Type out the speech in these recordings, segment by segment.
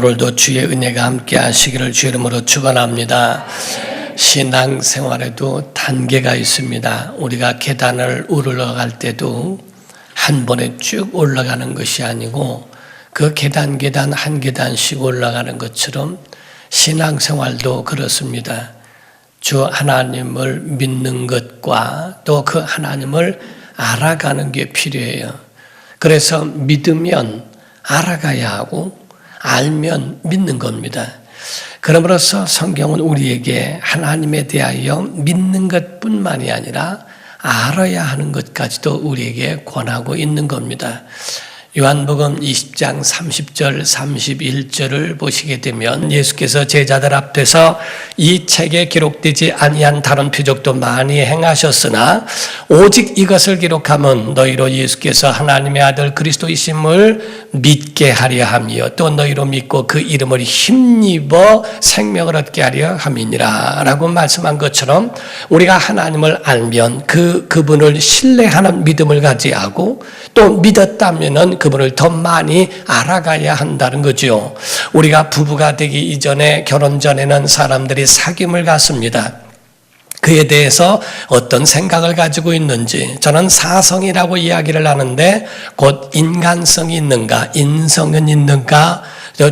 오늘도 주의 은혜가 함께 하시기를 주 이름으로 축원합니다. 신앙생활에도 단계가 있습니다. 우리가 계단을 오르러갈 때도 한 번에 쭉 올라가는 것이 아니고 그 계단 한 계단씩 올라가는 것처럼 신앙생활도 그렇습니다. 주 하나님을 믿는 것과 또 그 하나님을 알아가는 게 필요해요. 그래서 믿으면 알아가야 하고 알면 믿는 겁니다. 그러므로서 성경은 우리에게 하나님에 대하여 믿는 것뿐만이 아니라 알아야 하는 것까지도 우리에게 권하고 있는 겁니다. 요한복음 20장 30절 31절을 보시게 되면 예수께서 제자들 앞에서 이 책에 기록되지 아니한 다른 표적도 많이 행하셨으나 오직 이것을 기록하면 너희로 예수께서 하나님의 아들 그리스도이심을 믿게 하려 함이요 또 너희로 믿고 그 이름을 힘입어 생명을 얻게 하려 함이니라 라고 말씀한 것처럼 우리가 하나님을 알면 그분을 신뢰하는 믿음을 가져야 하고 또 믿었다면은 그분을 더 많이 알아가야 한다는 거죠. 우리가 부부가 되기 이전에 결혼 전에는 사람들이 사귐을 갖습니다. 그에 대해서 어떤 생각을 가지고 있는지 저는 사성이라고 이야기를 하는데 곧 인간성이 있는가, 인성은 있는가,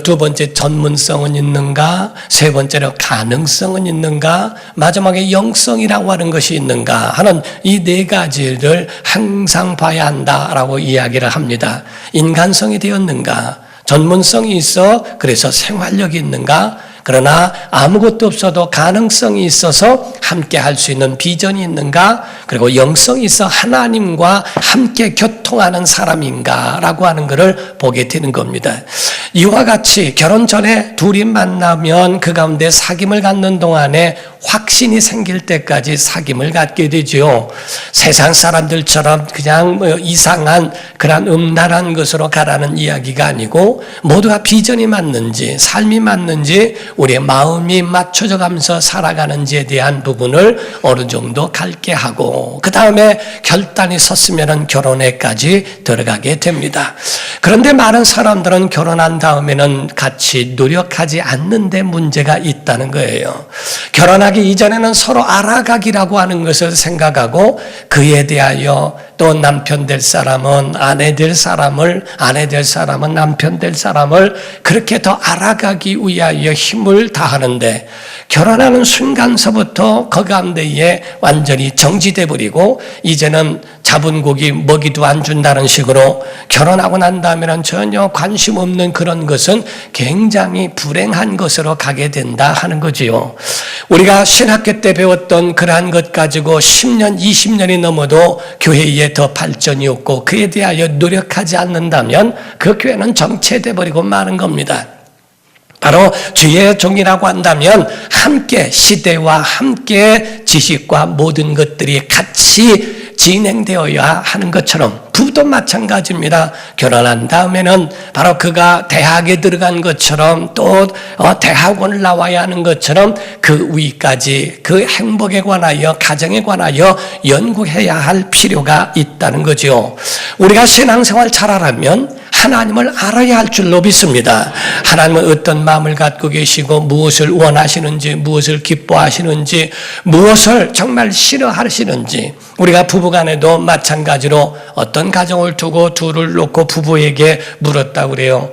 두 번째 전문성은 있는가, 세 번째로 가능성은 있는가, 마지막에 영성이라고 하는 것이 있는가 하는 이 네 가지를 항상 봐야 한다라고 이야기를 합니다. 인간성이 되었는가, 전문성이 있어 그래서 생활력이 있는가, 그러나 아무것도 없어도 가능성이 있어서 함께 할 수 있는 비전이 있는가, 그리고 영성이 있어 하나님과 함께 교통하는 사람인가라고 하는 것을 보게 되는 겁니다. 이와 같이 결혼 전에 둘이 만나면 그 가운데 사귐을 갖는 동안에 확신이 생길 때까지 사귐을 갖게 되죠. 세상 사람들처럼 그냥 이상한 그런 음란한 것으로 가라는 이야기가 아니고 모두가 비전이 맞는지 삶이 맞는지 우리의 마음이 맞춰져 가면서 살아가는지에 대한 부분을 어느 정도 갖게 하고 그 다음에 결단이 섰으면 결혼에까지 들어가게 됩니다. 그런데 많은 사람들은 결혼한 다음에는 같이 노력하지 않는데 문제가 있다는 거예요. 결혼하기 이전에는 서로 알아가기라고 하는 것을 생각하고 그에 대하여 또 남편 될 사람은 아내 될 사람을, 아내 될 사람은 남편 될 사람을 그렇게 더 알아가기 위하여 힘을 다하는데 결혼하는 순간서부터 그 가운데에 완전히 정지돼 버리고 이제는 잡은 고기 먹이도 안 준다는 식으로 결혼하고 난 다음에는 전혀 관심 없는 그런 것은 굉장히 불행한 것으로 가게 된다 하는 거지요. 우리가 신학교 때 배웠던 그러한 것 가지고 10년, 20년이 넘어도 교회에 더 발전이 없고 그에 대하여 노력하지 않는다면 그 교회는 정체돼 버리고 마는 겁니다. 바로 주의 종이라고 한다면 함께 시대와 함께 지식과 모든 것들이 같이 진행되어야 하는 것처럼 부부도 마찬가지입니다. 결혼한 다음에는 바로 그가 대학에 들어간 것처럼 또 대학원을 나와야 하는 것처럼 그 위까지 그 행복에 관하여 가정에 관하여 연구해야 할 필요가 있다는 거죠. 우리가 신앙생활 잘하려면 하나님을 알아야 할 줄로 믿습니다. 하나님은 어떤 마음을 갖고 계시고 무엇을 원하시는지, 무엇을 기뻐하시는지, 무엇을 정말 싫어하시는지 우리가 부부간에도 마찬가지로 어떤 가정을 두고 둘을 놓고 부부에게 물었다고 그래요.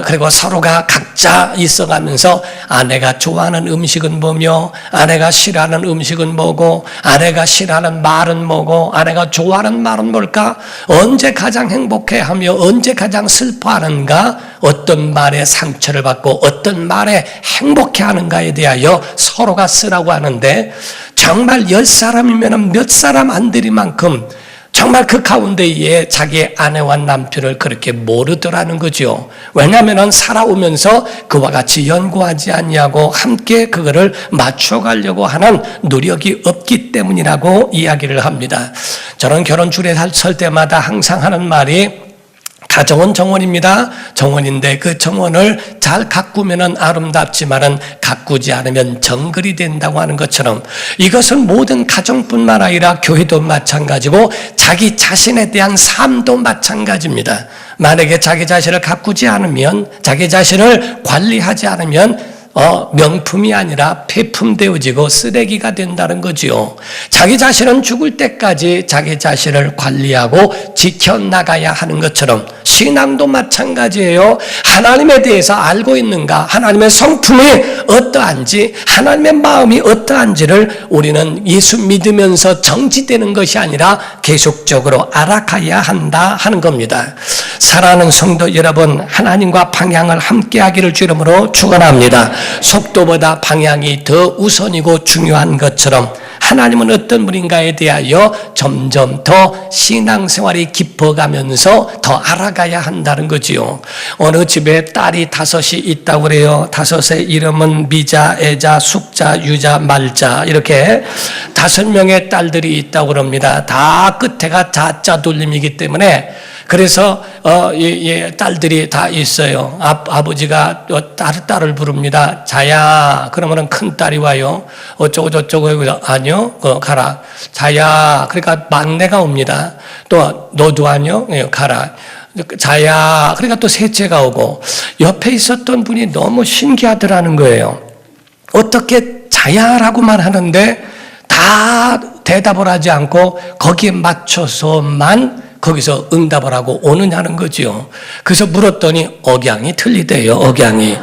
그리고 서로가 각자 있어가면서 아내가 좋아하는 음식은 뭐며 아내가 싫어하는 음식은 뭐고 아내가 싫어하는 말은 뭐고 아내가 좋아하는 말은 뭘까? 언제 가장 행복해하며 언제 가장 슬퍼하는가? 어떤 말에 상처를 받고 어떤 말에 행복해하는가에 대하여 서로가 쓰라고 하는데 정말 10사람이면 몇 사람 안 되리만큼 정말 그 가운데에 자기 아내와 남편을 그렇게 모르더라는 거죠. 왜냐하면 살아오면서 그와 같이 연구하지 아니하고 함께 그거를 맞춰가려고 하는 노력이 없기 때문이라고 이야기를 합니다. 저는 결혼 주례 설 때마다 항상 하는 말이 가정은 정원입니다. 정원인데 그 정원을 잘 가꾸면은 아름답지만은 가꾸지 않으면 정글이 된다고 하는 것처럼 이것은 모든 가정뿐만 아니라 교회도 마찬가지고 자기 자신에 대한 삶도 마찬가지입니다. 만약에 자기 자신을 가꾸지 않으면, 자기 자신을 관리하지 않으면 명품이 아니라 폐품되어지고 쓰레기가 된다는 거지요. 자기 자신은 죽을 때까지 자기 자신을 관리하고 지켜나가야 하는 것처럼 신앙도 마찬가지예요. 하나님에 대해서 알고 있는가, 하나님의 성품이 어떠한지, 하나님의 마음이 어떠한지를 우리는 예수 믿으면서 정지되는 것이 아니라 계속적으로 알아가야 한다 하는 겁니다. 사랑하는 성도 여러분, 하나님과 방향을 함께 하기를 주 이름으로 축원합니다. 속도보다 방향이 더 우선이고 중요한 것처럼 하나님은 어떤 분인가에 대하여 점점 더 신앙생활이 깊어가면서 더 알아가야 한다는 거지요. 어느 집에 딸이 5이 있다고 그래요. 5의 이름은 미자, 애자, 숙자, 유자, 말자 이렇게 5명의 딸들이 있다고 그럽니다. 다 끝에가 자자 돌림이기 때문에 그래서 딸들이 다 있어요. 아버지가 딸을 부릅니다. 자야. 그러면은 큰 딸이 와요. 어쩌고 저쩌고 아니요. 가라. 자야. 그러니까 막내가 옵니다. 또 너도 아니요. 가라. 자야. 그러니까 또 셋째가 오고 옆에 있었던 분이 너무 신기하더라는 거예요. 어떻게 자야라고만 하는데 다 대답을 하지 않고 거기에 맞춰서만 거기서 응답을 하고 오느냐는 거지요. 그래서 물었더니 억양이 틀리대요. 억양이.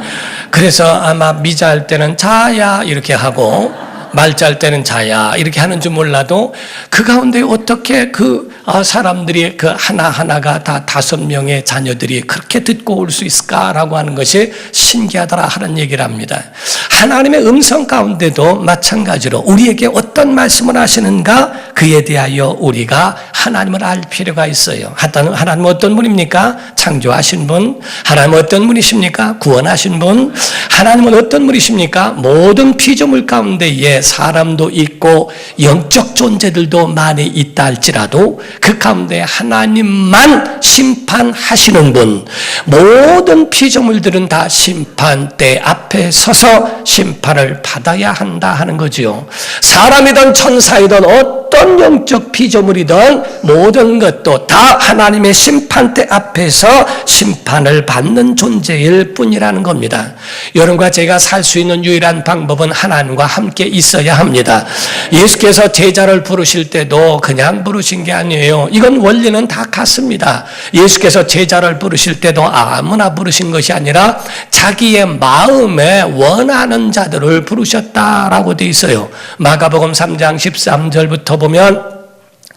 그래서 아마 미자할 때는 자야 이렇게 하고 말자할 때는 자야 이렇게 하는 줄 몰라도 그 가운데 어떻게 그 사람들이 그 하나하나가 다 5명의 자녀들이 그렇게 듣고 올 수 있을까라고 하는 것이 신기하더라 하는 얘기를 합니다. 하나님의 음성 가운데도 마찬가지로 우리에게 어떤 말씀을 하시는가 그에 대하여 우리가 하나님을 알 필요가 있어요. 하나님은 어떤 분입니까? 창조하신 분. 하나님은 어떤 분이십니까? 구원하신 분. 하나님은 어떤 분이십니까? 모든 피조물 가운데에 사람도 있고 영적 존재들도 많이 있다 할지라도 그 가운데 하나님만 심판하시는 분. 모든 피조물들은 다 심판대 앞에 서서 심판을 받아야 한다 하는 거지요. 사람이든 천사이든 어떤 영적 피조물이든 모든 것도 다 하나님의 심판대 앞에서 심판을 받는 존재일 뿐이라는 겁니다. 여러분과 제가 살 수 있는 유일한 방법은 하나님과 함께 있어야 합니다. 예수께서 제자를 부르실 때도 그냥 부르신 게 아니에요. 이건 원리는 다 같습니다. 예수께서 제자를 부르실 때도 아무나 부르신 것이 아니라 자기의 마음에 원하는 자들을 부르셨다라고 돼 있어요. 마가복음 3장 13절부터 보면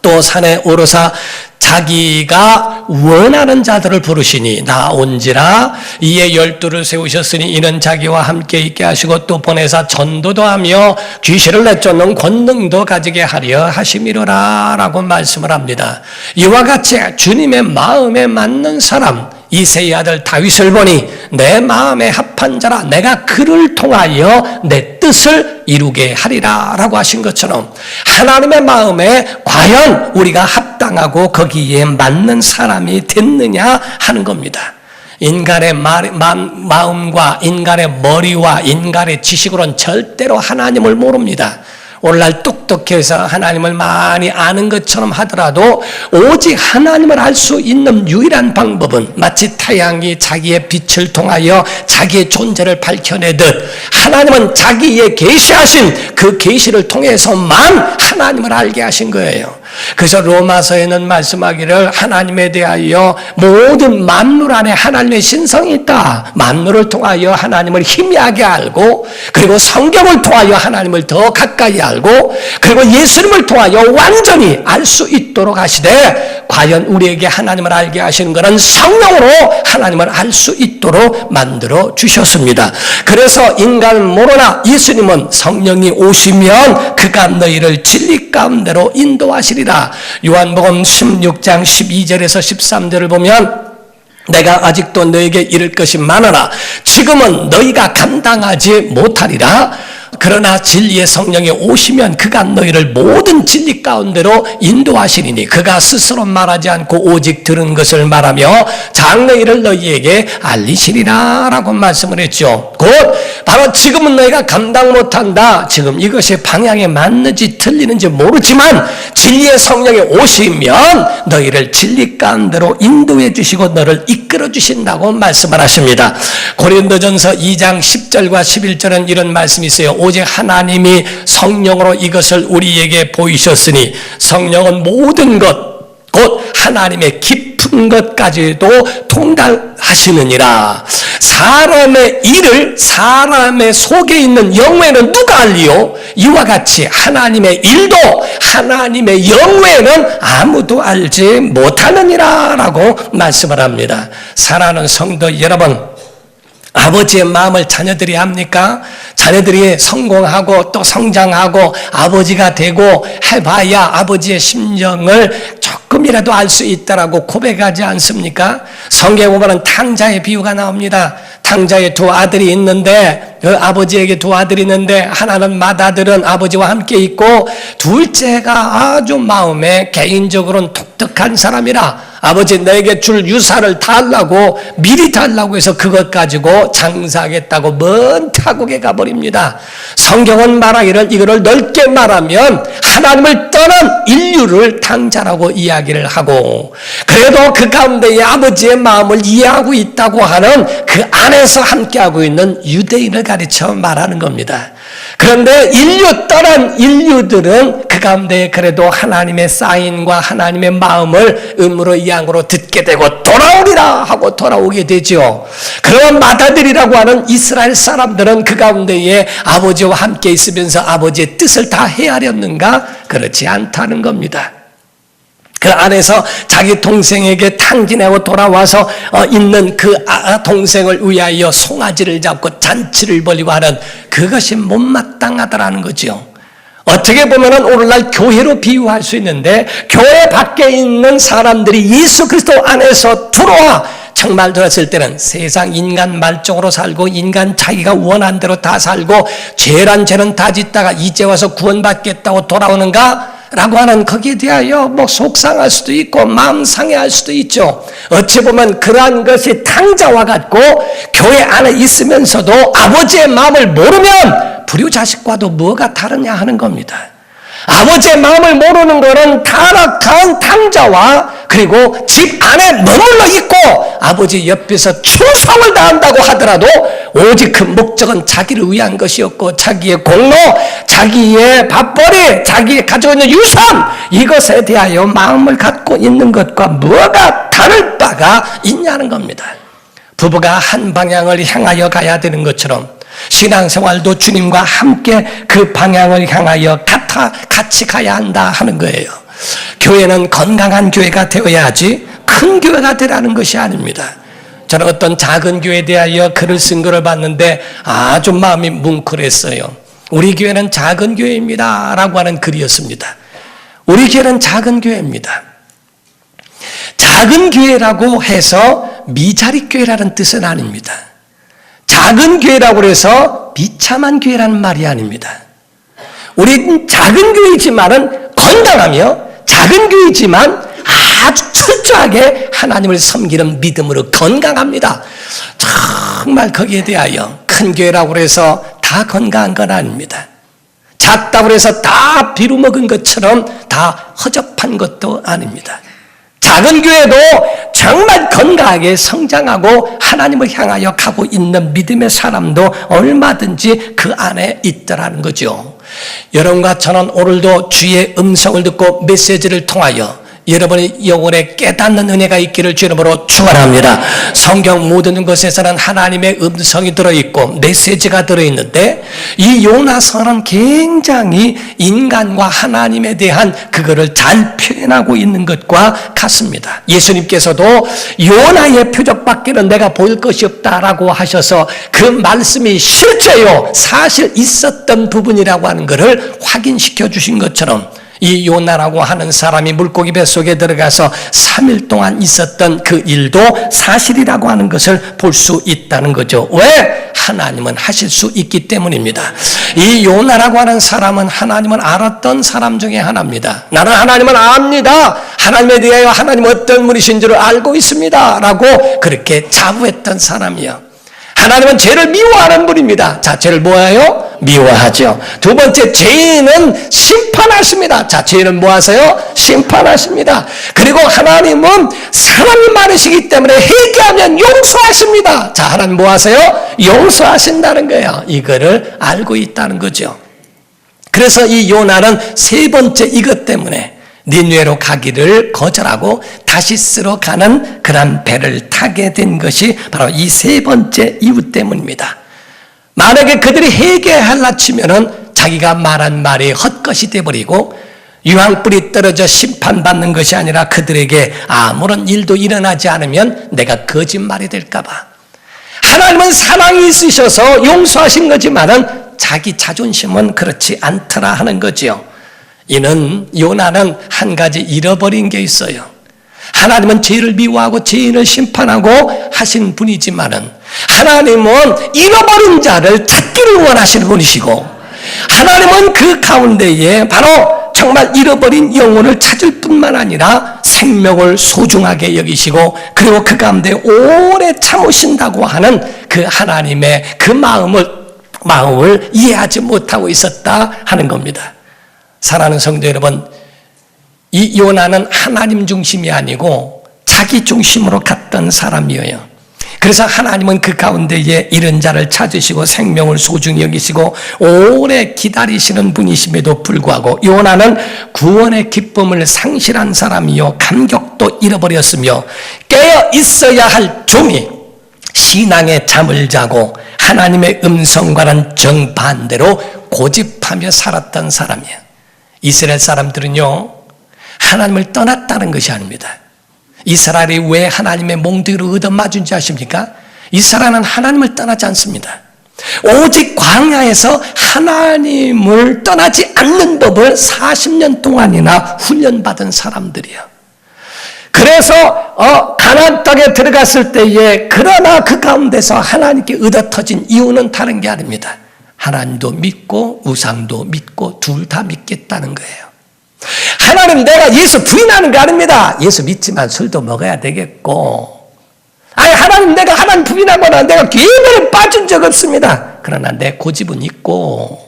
또 산에 오르사 자기가 원하는 자들을 부르시니 나온지라 이에 12를 세우셨으니 이는 자기와 함께 있게 하시고 또 보내사 전도도 하며 귀신을 내쫓는 권능도 가지게 하려 하심이로라 라고 말씀을 합니다. 이와 같이 주님의 마음에 맞는 사람 이새의 아들 다윗을 보니 내 마음에 합한 자라 내가 그를 통하여 내 뜻을 이루게 하리라 라고 하신 것처럼 하나님의 마음에 과연 우리가 합당하고 거기에 맞는 사람이 됐느냐 하는 겁니다. 인간의 마음과 인간의 머리와 인간의 지식으로는 절대로 하나님을 모릅니다. 오늘날 똑똑해서 하나님을 많이 아는 것처럼 하더라도 오직 하나님을 알 수 있는 유일한 방법은 마치 태양이 자기의 빛을 통하여 자기의 존재를 밝혀내듯 하나님은 자기의 계시하신 그 계시를 통해서만 하나님을 알게 하신 거예요. 그래서 로마서에는 말씀하기를 하나님에 대하여 모든 만물 안에 하나님의 신성이 있다. 만물을 통하여 하나님을 희미하게 알고 그리고 성경을 통하여 하나님을 더 가까이 알고 그리고 예수님을 통하여 완전히 알 수 있도록 하시되 과연 우리에게 하나님을 알게 하시는 것은 성령으로 하나님을 알 수 있도록 만들어 주셨습니다. 그래서 인간은 모르나 예수님은 성령이 오시면 그가 너희를 진리 가운데로 인도하시리라. 요한복음 16장 12절에서 13절을 보면 내가 아직도 너에게 이를 것이 많으나 지금은 너희가 감당하지 못하리라. 그러나 진리의 성령이 오시면 그가 너희를 모든 진리 가운데로 인도하시리니 그가 스스로 말하지 않고 오직 들은 것을 말하며 장래일을 너희에게 알리시리라 라고 말씀을 했죠. 곧 바로 지금은 너희가 감당 못한다. 지금 이것이 방향에 맞는지 틀리는지 모르지만 진리의 성령이 오시면 너희를 진리 가운데로 인도해 주시고 너를 이끌어 주신다고 말씀을 하십니다. 고린도전서 2장 10절과 11절은 이런 말씀이 있어요. 오직 하나님이 성령으로 이것을 우리에게 보이셨으니 성령은 모든 것 곧 하나님의 깊은 것까지도 통달하시느니라. 사람의 일을 사람의 속에 있는 영외에는 누가 알리요? 이와 같이 하나님의 일도 하나님의 영외에는 아무도 알지 못하느니라 라고 말씀을 합니다. 사랑하는 성도 여러분, 아버지의 마음을 자녀들이 합니까? 자녀들이 성공하고 또 성장하고 아버지가 되고 해봐야 아버지의 심정을 조금이라도 알 수 있다라고 고백하지 않습니까? 성경에 보면 탕자의 비유가 나옵니다. 탕자의 두 아들이 있는데 그 아버지에게 두 아들이 있는데 하나는 맏아들은 아버지와 함께 있고 둘째가 아주 마음에 개인적으로는 독특한 사람이라 아버지 내게 줄 유산을 달라고 미리 달라고 해서 그것 가지고 장사하겠다고 먼 타국에 가버립니다. 성경은 말하기를 이거를 넓게 말하면 하나님을 떠난 인류를 탕자라고 이야기를 하고 그래도 그 가운데에 아버지의 마음을 이해하고 있다고 하는 그 안에서 함께하고 있는 유대인을 가르쳐 말하는 겁니다. 그런데 인류 떠난 인류들은 그 가운데 그래도 하나님의 사인과 하나님의 마음을 음으로 양으로 듣게 되고 돌아오리라 하고 돌아오게 되죠. 그런 맏아들이라고 하는 이스라엘 사람들은 그 가운데에 아버지와 함께 있으면서 아버지의 뜻을 다 헤아렸는가? 그렇지 않다는 겁니다. 그 안에서 자기 동생에게 탕진하고 돌아와서 있는 그 동생을 위하여 송아지를 잡고 잔치를 벌이고 하는 그것이 못마땅하다라는 거죠. 어떻게 보면 오늘날 교회로 비유할 수 있는데 교회 밖에 있는 사람들이 예수 그리스도 안에서 들어와 정말 들었을 때는 세상 인간 말종으로 살고 인간 자기가 원한 대로 다 살고 죄란 죄는 다 짓다가 이제 와서 구원받겠다고 돌아오는가? 라고 하는 거기에 대하여 속상할 수도 있고 마음 상해할 수도 있죠. 어찌 보면 그러한 것이 탕자와 같고 교회 안에 있으면서도 아버지의 마음을 모르면 불효자식과도 뭐가 다르냐 하는 겁니다. 아버지의 마음을 모르는 것은 타락한 탕자와 그리고 집 안에 머물러 있고 아버지 옆에서 충성을 다한다고 하더라도 오직 그 목적은 자기를 위한 것이었고 자기의 공로, 자기의 밥벌이, 자기의 가지고 있는 유산 이것에 대하여 마음을 갖고 있는 것과 뭐가 다를 바가 있냐는 겁니다. 부부가 한 방향을 향하여 가야 되는 것처럼 신앙생활도 주님과 함께 그 방향을 향하여 같이 가야 한다 하는 거예요. 교회는 건강한 교회가 되어야지 큰 교회가 되라는 것이 아닙니다. 저는 어떤 작은 교회에 대하여 글을 쓴 것을 봤는데 아주 마음이 뭉클했어요. 우리 교회는 작은 교회입니다 라고 하는 글이었습니다. 우리 교회는 작은 교회입니다. 작은 교회라고 해서 미자리 교회라는 뜻은 아닙니다. 작은 교회라고 해서 비참한 교회라는 말이 아닙니다. 우리는 작은 교회이지만은 건강하며 작은 교회이지만 아주 철저하게 하나님을 섬기는 믿음으로 건강합니다. 정말 거기에 대하여 큰 교회라고 해서 다 건강한 건 아닙니다. 작다고 해서 다 비루먹은 것처럼 다 허접한 것도 아닙니다. 작은 교회도 정말 건강하게 성장하고 하나님을 향하여 가고 있는 믿음의 사람도 얼마든지 그 안에 있더라는 거죠. 여러분과 저는 오늘도 주의 음성을 듣고 메시지를 통하여 여러분의 영혼에 깨닫는 은혜가 있기를 주님으로 축원합니다. 성경 모든 것에서는 하나님의 음성이 들어있고 메시지가 들어있는데 이 요나서는 굉장히 인간과 하나님에 대한 그거를 잘 표현하고 있는 것과 같습니다. 예수님께서도 요나의 표적밖에는 내가 볼 것이 없다라고 하셔서 그 말씀이 실제요 사실 있었던 부분이라고 하는 것을 확인시켜 주신 것처럼 이 요나라고 하는 사람이 물고기 뱃속에 들어가서 3일 동안 있었던 그 일도 사실이라고 하는 것을 볼 수 있다는 거죠. 왜? 하나님은 하실 수 있기 때문입니다. 이 요나라고 하는 사람은 하나님을 알았던 사람 중에 하나입니다. 나는 하나님을 압니다. 하나님에 대하여 하나님 어떤 분이신 줄을 알고 있습니다. 라고 그렇게 자부했던 사람이요. 하나님은 죄를 미워하는 분입니다. 자, 죄를 뭐해요? 미워하죠. 두 번째, 죄인은 심판하십니다. 자, 죄인은 뭐하세요? 심판하십니다. 그리고 하나님은 사랑이 많으시기 때문에 회개하면 용서하십니다. 자, 하나님 뭐하세요? 용서하신다는 거예요. 이거를 알고 있다는 거죠. 그래서 이 요나는 세 번째 이것 때문에 니느웨로 가기를 거절하고 다시스로 가는 그런 배를 타게 된 것이 바로 이 세 번째 이유 때문입니다. 만약에 그들이 회개하려 치면은 자기가 말한 말이 헛것이 되어버리고 유황불이 떨어져 심판받는 것이 아니라 그들에게 아무런 일도 일어나지 않으면 내가 거짓말이 될까 봐. 하나님은 사랑이 있으셔서 용서하신 거지만은 자기 자존심은 그렇지 않더라 하는 거지요. 이는 요나는 한 가지 잃어버린 게 있어요. 하나님은 죄를 미워하고 죄인을 심판하고 하신 분이지만은 하나님은 잃어버린 자를 찾기를 원하시는 분이시고 하나님은 그 가운데에 바로 정말 잃어버린 영혼을 찾을 뿐만 아니라 생명을 소중하게 여기시고 그리고 그 가운데 오래 참으신다고 하는 그 하나님의 그 마음을 이해하지 못하고 있었다 하는 겁니다. 사랑하는 성도 여러분, 이 요나는 하나님 중심이 아니고 자기 중심으로 갔던 사람이에요. 그래서 하나님은 그 가운데에 잃은 자를 찾으시고 생명을 소중히 여기시고 오래 기다리시는 분이심에도 불구하고 요나는 구원의 기쁨을 상실한 사람이요 감격도 잃어버렸으며 깨어 있어야 할 종이 신앙의 잠을 자고 하나님의 음성과는 정반대로 고집하며 살았던 사람이에요. 이스라엘 사람들은요 하나님을 떠났다는 것이 아닙니다. 이스라엘이 왜 하나님의 몽둥이로 얻어맞은지 아십니까? 이스라엘은 하나님을 떠나지 않습니다. 오직 광야에서 하나님을 떠나지 않는 법을 40년 동안이나 훈련받은 사람들이에요. 그래서 가나안 땅에 들어갔을 때에 그러나 그 가운데서 하나님께 얻어터진 이유는 다른 게 아닙니다. 하나님도 믿고 우상도 믿고 둘 다 믿겠다는 거예요. 하나님 내가 예수 부인하는 거 아닙니다. 예수 믿지만 술도 먹어야 되겠고 아니 하나님 내가 하나님 부인하거나 내가 교회에 빠진 적 없습니다. 그러나 내 고집은 있고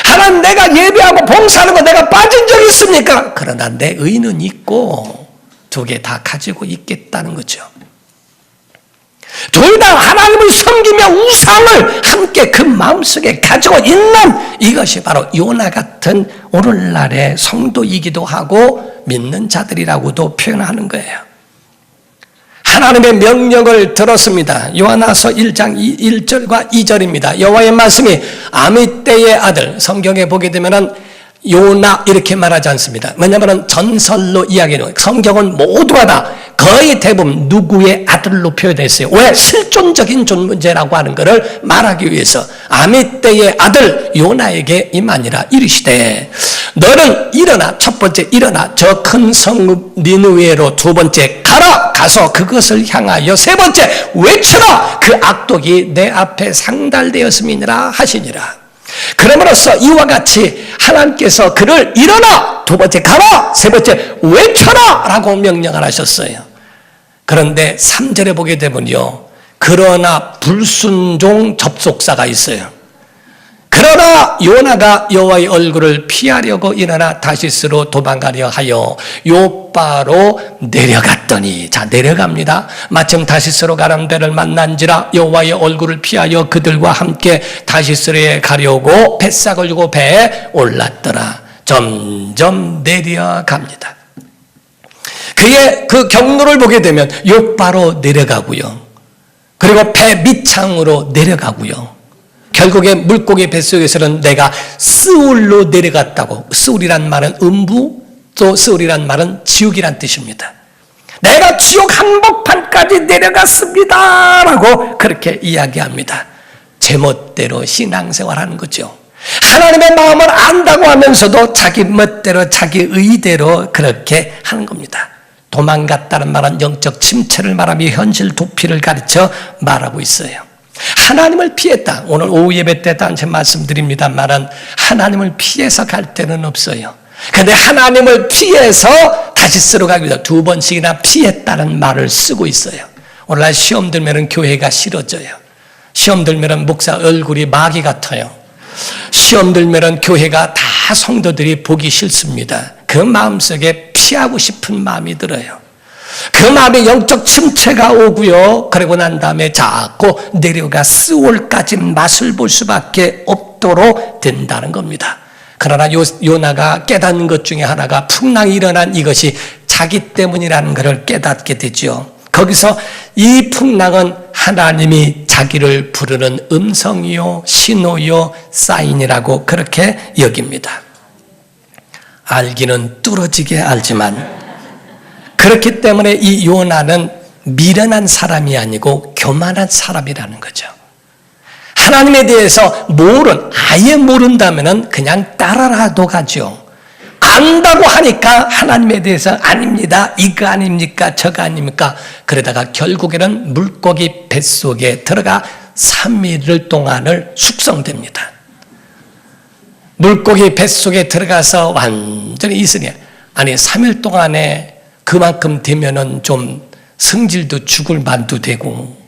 하나님 내가 예배하고 봉사하는 거 내가 빠진 적 있습니까? 그러나 내 의는 있고 두 개 다 가지고 있겠다는 거죠. 둘 다 하나님을 섬기며 우상을 함께 그 마음속에 가지고 있는 이것이 바로 요나 같은 오늘날의 성도이기도 하고 믿는 자들이라고도 표현하는 거예요. 하나님의 명령을 들었습니다. 요한아서 1장 1절과 2절입니다. 여호와의 말씀이 아미떼의 아들, 성경에 보게 되면은 요나 이렇게 말하지 않습니다. 왜냐하면 전설로 이야기해요. 성경은 모두가 다 거의 대부분 누구의 아들로 표현했어요. 왜? 실존적인 존재라고 하는 것을 말하기 위해서 아미떼의 아들 요나에게 임하니라 이르시되 너는 일어나 첫 번째 일어나 저 큰 성 니느웨로 두 번째 가서 그것을 향하여 세 번째 외쳐라 그 악독이 내 앞에 상달되었음이니라 하시니라. 그러므로써 이와 같이 하나님께서 그를 일어나 두 번째 가라 세 번째 외쳐라 라고 명령을 하셨어요. 그런데 3절에 보게 되면요 그러나 불순종 접속사가 있어요. 그러나 요나가 여호와의 얼굴을 피하려고 일어나 다시스로 도망가려 하여 요바로 내려갔더니 자 내려갑니다. 마침 다시스로 가는 배를 만난지라 여호와의 얼굴을 피하여 그들과 함께 다시스로에 가려고 뱃삭을 주고 배에 올랐더라. 점점 내려갑니다. 그의 그 경로를 보게 되면 요바로 내려가고요. 그리고 배 밑창으로 내려가고요. 결국에 물고기 뱃속에서는 내가 스울로 내려갔다고. 스울이란 말은 음부, 또 스울이란 말은 지옥이란 뜻입니다. 내가 지옥 한복판까지 내려갔습니다 라고 그렇게 이야기합니다. 제멋대로 신앙생활하는 거죠. 하나님의 마음을 안다고 하면서도 자기 멋대로 자기 의대로 그렇게 하는 겁니다. 도망갔다는 말은 영적 침체를 말하며 현실 도피를 가르쳐 말하고 있어요. 하나님을 피했다. 오늘 오후 예배 때 단체 말씀드립니다만은 하나님을 피해서 갈 데는 없어요. 그런데 하나님을 피해서 다시 쓰러 가기 위해서 2번씩이나 피했다는 말을 쓰고 있어요. 오늘날 시험 들면은 교회가 싫어져요. 시험 들면은 목사 얼굴이 마귀 같아요. 시험 들면은 교회가 다 성도들이 보기 싫습니다. 그 마음속에 피하고 싶은 마음이 들어요. 그 마음에 영적 침체가 오고요. 그러고 난 다음에 자꾸 내려가 스올까지 맛을 볼 수밖에 없도록 된다는 겁니다. 그러나 요나가 깨닫는 것 중에 하나가 풍랑이 일어난 이것이 자기 때문이라는 것을 깨닫게 되죠. 거기서 이 풍랑은 하나님이 자기를 부르는 음성이요, 신호요, 사인이라고 그렇게 여깁니다. 알기는 뚫어지게 알지만 그렇기 때문에 이 요나는 미련한 사람이 아니고 교만한 사람이라는 거죠. 하나님에 대해서 아예 모른다면 그냥 따라라도 가죠. 안다고 하니까 하나님에 대해서 아닙니다. 이거 아닙니까? 저거 아닙니까? 그러다가 결국에는 물고기 뱃속에 들어가 3일 동안을 숙성됩니다. 물고기 뱃속에 들어가서 완전히 있으니 3일 동안에 그만큼 되면은 좀 성질도 죽을 만도 되고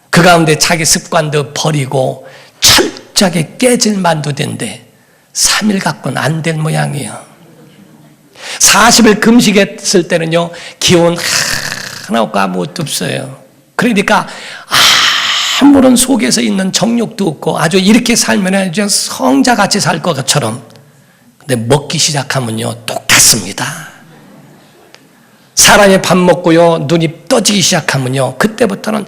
그 가운데 자기 습관도 버리고 철저하게 깨질 만도 된데 3일 갖고는 안 될 모양이에요. 40일 금식했을 때는요, 기운 하나 없고 아무것도 없어요. 그러니까 아무런 속에서 있는 정욕도 없고 아주 이렇게 살면 아주 성자같이 살 것처럼. 근데 먹기 시작하면요, 똑같습니다. 사람이 밥 먹고요, 눈이 떠지기 시작하면요, 그때부터는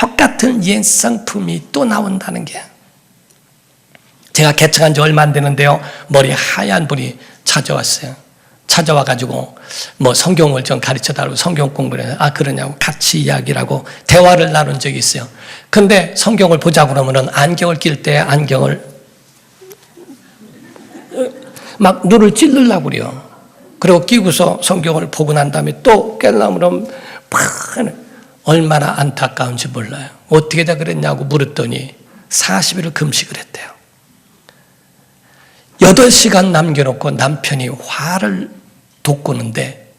똑같은 옛 성품이 또 나온다는 게. 제가 개척한 지 얼마 안 되는데요, 머리 하얀 분이 찾아왔어요. 찾아와가지고 성경을 좀 가르쳐달라고 성경 공부를 해요. 그러냐고 같이 이야기를 하고 대화를 나눈 적이 있어요. 근데 성경을 보자고 그러면은 안경을 낄 때 안경을 막 눈을 찔르려고 그래요. 그리고 끼고서 성경을 보고 난 다음에 또 깰려면 얼마나 안타까운지 몰라요. 어떻게 다 그랬냐고 물었더니 40일을 금식을 했대요. 8시간 남겨놓고 남편이 화를 돋구는데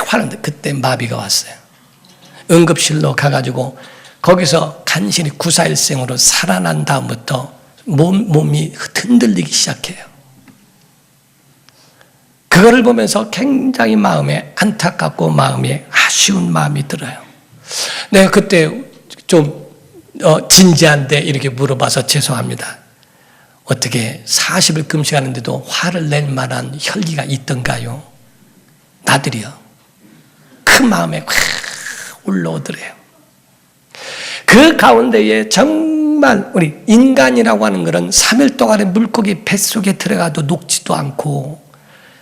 화는데 그때 마비가 왔어요. 응급실로 가가지고 거기서 간신히 구사일생으로 살아난 다음부터 몸이 흔들리기 시작해요. 그거를 보면서 굉장히 마음에 안타깝고 마음에 아쉬운 마음이 들어요. 내가 그때 좀 진지한데 이렇게 물어봐서 죄송합니다. 어떻게 40일 금식하는데도 화를 낼 만한 혈기가 있던가요? 나들이요. 그 마음에 확 올라오더래요. 그 가운데에 정말 우리 인간이라고 하는 것은 3일 동안에 물고기 뱃속에 들어가도 녹지도 않고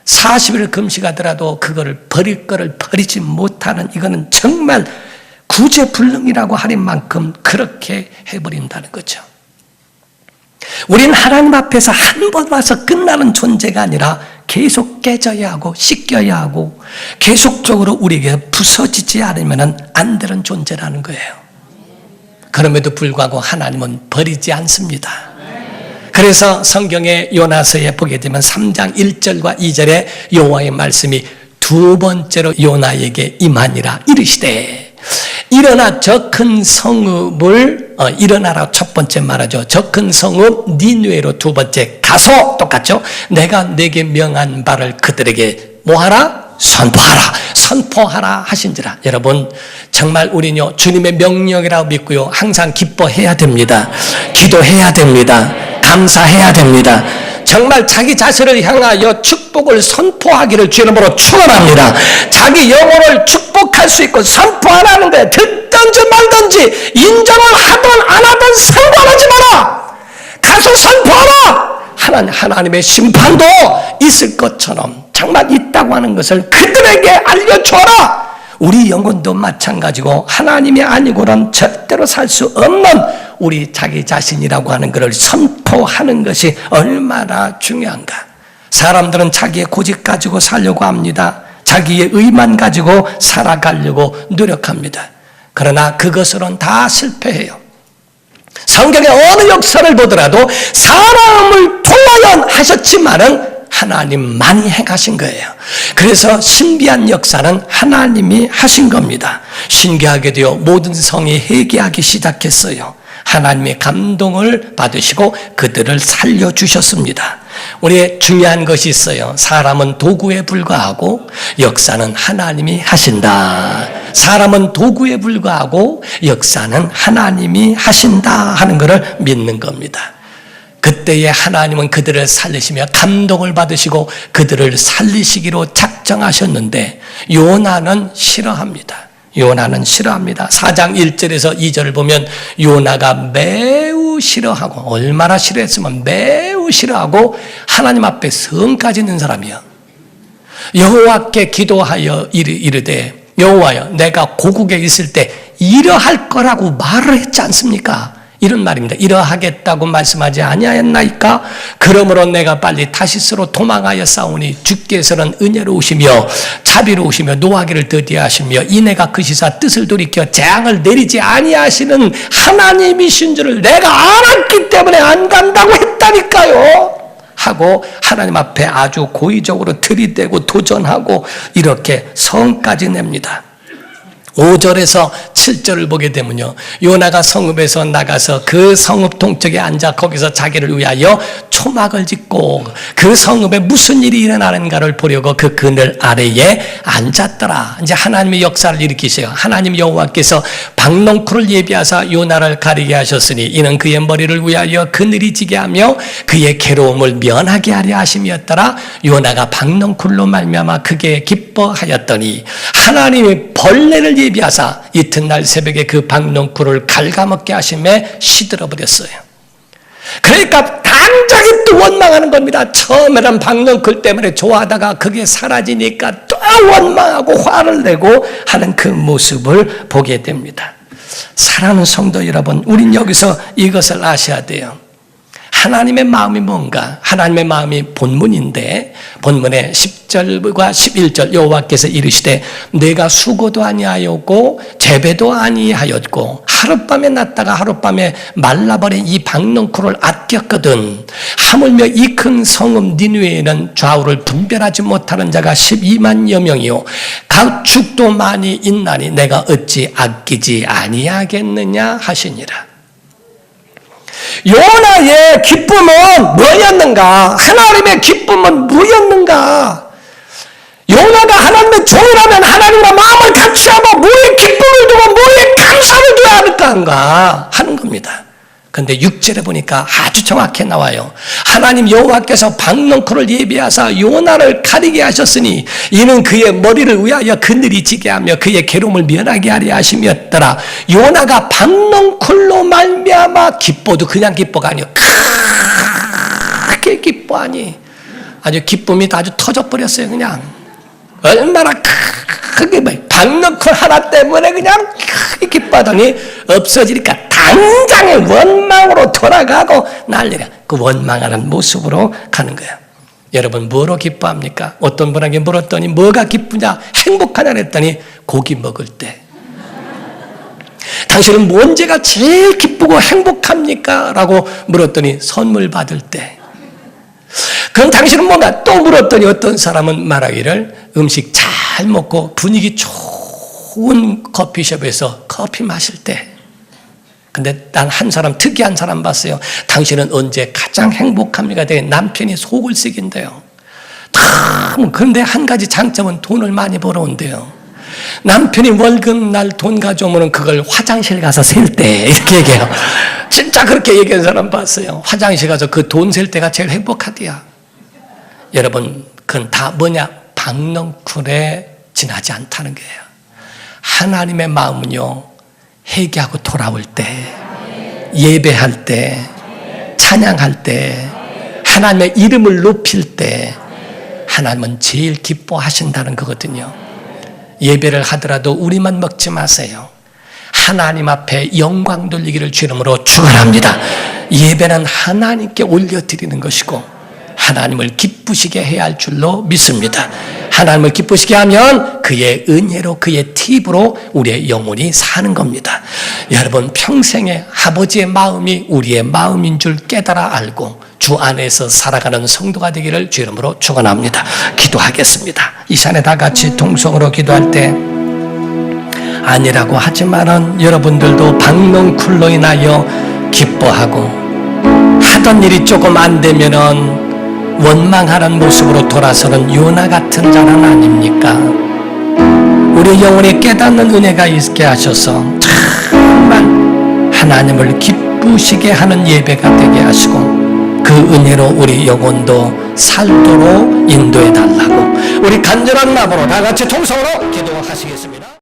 40일 금식하더라도 그거를 버릴 거를 버리지 못하는 이거는 정말 구제불능이라고 하는 만큼 그렇게 해버린다는 거죠. 우리는 하나님 앞에서 한 번 와서 끝나는 존재가 아니라 계속 깨져야 하고 씻겨야 하고 계속적으로 우리에게 부서지지 않으면 안 되는 존재라는 거예요. 그럼에도 불구하고 하나님은 버리지 않습니다. 그래서 성경의 요나서에 보게 되면 3장 1절과 2절에 여호와의 말씀이 2번째로 요나에게 임하니라 이르시되 일어나 저 큰 성읍을 일어나라 첫 번째 말하죠. 저 큰 성읍 니느웨로 두 번째 가서 똑같죠. 내가 내게 명한 바를 그들에게 뭐하라? 선포하라 하신지라. 여러분 정말 우리는요 주님의 명령이라고 믿고요 항상 기뻐해야 됩니다. 기도해야 됩니다. 감사해야 됩니다. 정말 자기 자신을 향하여 축복을 선포하기를 주의 이름으로 축원합니다. 자기 영혼을 축복할 수 있고 선포하라는 거예요. 듣든지 말든지 인정을 하든 안 하든 상관하지 마라. 가서 선포하라. 하나님의 심판도 있을 것처럼 정말 있다고 하는 것을 그들에게 알려줘라. 우리 영혼도 마찬가지고 하나님이 아니고는 절대로 살 수 없는 우리 자기 자신이라고 하는 것을 선포하는 것이 얼마나 중요한가. 사람들은 자기의 고집 가지고 살려고 합니다. 자기의 의만 가지고 살아가려고 노력합니다. 그러나 그것으로는 다 실패해요. 성경의 어느 역사를 보더라도 사람을 통하여 하셨지만은 하나님만이 행하신 거예요. 그래서 신비한 역사는 하나님이 하신 겁니다. 신기하게도요, 모든 성이 회개하기 시작했어요. 하나님의 감동을 받으시고 그들을 살려주셨습니다. 우리의 중요한 것이 있어요. 사람은 도구에 불과하고 역사는 하나님이 하신다. 사람은 도구에 불과하고 역사는 하나님이 하신다 하는 것을 믿는 겁니다. 그때에 하나님은 그들을 살리시며 감동을 받으시고 그들을 살리시기로 작정하셨는데 요나는 싫어합니다. 요나는 싫어합니다. 4장 1절에서 2절을 보면 요나가 매우 싫어하고, 얼마나 싫어했으면 매우 싫어하고 하나님 앞에 성까지 있는 사람이요. 여호와께 기도하여 이르되 여호와여, 내가 고국에 있을 때 이러할 거라고 말을 했지 않습니까? 이런 말입니다. 이러하겠다고 말씀하지 아니하였나이까? 그러므로 내가 빨리 다시스로 도망하여 싸우니 주께서는 은혜로우시며 자비로우시며 노하기를 더디하시며 이내가 그 시사 뜻을 돌이켜 재앙을 내리지 아니하시는 하나님이신 줄을 내가 알았기 때문에 안 간다고 했다니까요 하고 하나님 앞에 아주 고의적으로 들이대고 도전하고 이렇게 성까지 냅니다. 5절에서 7절을 보게 되면요, 요나가 성읍에서 나가서 그 성읍 동쪽에 앉아 거기서 자기를 위하여 초막을 짓고 그 성읍에 무슨 일이 일어나는가를 보려고 그 그늘 아래에 앉았더라. 이제 하나님의 역사를 일으키세요. 하나님 여호와께서 박농쿨을 예비하사 요나를 가리게 하셨으니 이는 그의 머리를 위하여 그늘이 지게 하며 그의 괴로움을 면하게 하려 하심이었더라. 요나가 박농쿨로 말미암아 크게 기뻐하였더니 하나님이 벌레를 예비하사 이튿날 새벽에 그 박농쿨을 갉아먹게 하심에 시들어 버렸어요. 그러니까 당장에 또 원망하는 겁니다. 처음에는 박농쿨 때문에 좋아하다가 그게 사라지니까 또 원망하고 화를 내고 하는 그 모습을 보게 됩니다. 사랑하는 성도 여러분, 우린 여기서 이것을 아셔야 돼요. 하나님의 마음이 뭔가? 하나님의 마음이 본문인데 본문의 10절과 11절 여호와께서 이르시되 내가 수고도 아니하였고 재배도 아니하였고 하룻밤에 났다가 하룻밤에 말라버린 이 박농쿨을 아꼈거든. 하물며 이 큰 성읍 니느웨에는 좌우를 분별하지 못하는 자가 12만여 명이요 가축도 많이 있나니 내가 어찌 아끼지 아니하겠느냐 하시니라. 요나의 기쁨은 뭐였는가? 하나님의 기쁨은 뭐였는가? 요나가 하나님의 종이라면 하나님과 마음을 같이 하고 뭐에 기쁨을 두고 뭐에 감사를 두어야 할까 하는 겁니다. 그런데 6절에 보니까 아주 정확히 나와요. 하나님 여호와께서 박농쿨을 예비하사 요나를 가리게 하셨으니 이는 그의 머리를 위하여 그늘이 지게 하며 그의 괴로움을 면하게 하려 하심이었더라. 요나가 박농쿨로 말미암아 기뻐도 그냥 기뻐가 아니요 크게 기뻐하니 아주 기쁨이 아주 터져버렸어요. 그냥 얼마나 크게 박농쿨 하나 때문에 그냥 크게 기뻐하더니 없어지니까 당장의 원망으로 돌아가고 난리가. 그 원망하는 모습으로 가는 거예요. 여러분 뭐로 기뻐합니까? 어떤 분에게 물었더니 뭐가 기쁘냐? 행복하냐 했더니 고기 먹을 때. 당신은 언제가 제일 기쁘고 행복합니까? 라고 물었더니 선물 받을 때. 그럼 당신은 뭔가? 또 물었더니 어떤 사람은 말하기를 음식 잘 먹고 분위기 좋은 커피숍에서 커피 마실 때. 근데 난 한 사람, 특이한 사람 봤어요. 당신은 언제 가장 행복합니까? 내 남편이 속을 썩인대요. 그런데 한 가지 장점은 돈을 많이 벌어온대요. 남편이 월급날 돈 가져오면 그걸 화장실 가서 셀 때 이렇게 얘기해요. 진짜 그렇게 얘기하는 사람 봤어요. 화장실 가서 그 돈 셀 때가 제일 행복하대요. 여러분, 그건 다 뭐냐? 박농쿨에 지나지 않다는 거예요. 하나님의 마음은요, 회개하고 돌아올 때, 예배할 때, 찬양할 때, 하나님의 이름을 높일 때 하나님은 제일 기뻐하신다는 거거든요. 예배를 하더라도 우리만 먹지 마세요. 하나님 앞에 영광 돌리기를 주 이름으로 축원합니다. 예배는 하나님께 올려드리는 것이고 하나님을 기쁘시게 해야 할 줄로 믿습니다. 하나님을 기쁘시게 하면 그의 은혜로 그의 팁으로 우리의 영혼이 사는 겁니다. 여러분 평생에 아버지의 마음이 우리의 마음인 줄 깨달아 알고 주 안에서 살아가는 성도가 되기를 주 이름으로 축원합니다. 기도하겠습니다. 이 시간에 다 같이 통성으로 기도할 때 아니라고 하지만은 여러분들도 박넝쿨로 인하여 기뻐하고 하던 일이 조금 안 되면은 원망하는 모습으로 돌아서는 요나 같은 자는 아닙니까? 우리 영혼에 깨닫는 은혜가 있게 하셔서 정말 하나님을 기쁘시게 하는 예배가 되게 하시고 그 은혜로 우리 영혼도 살도록 인도해 달라고 우리 간절한 마음으로 다 같이 통성으로 기도하시겠습니다.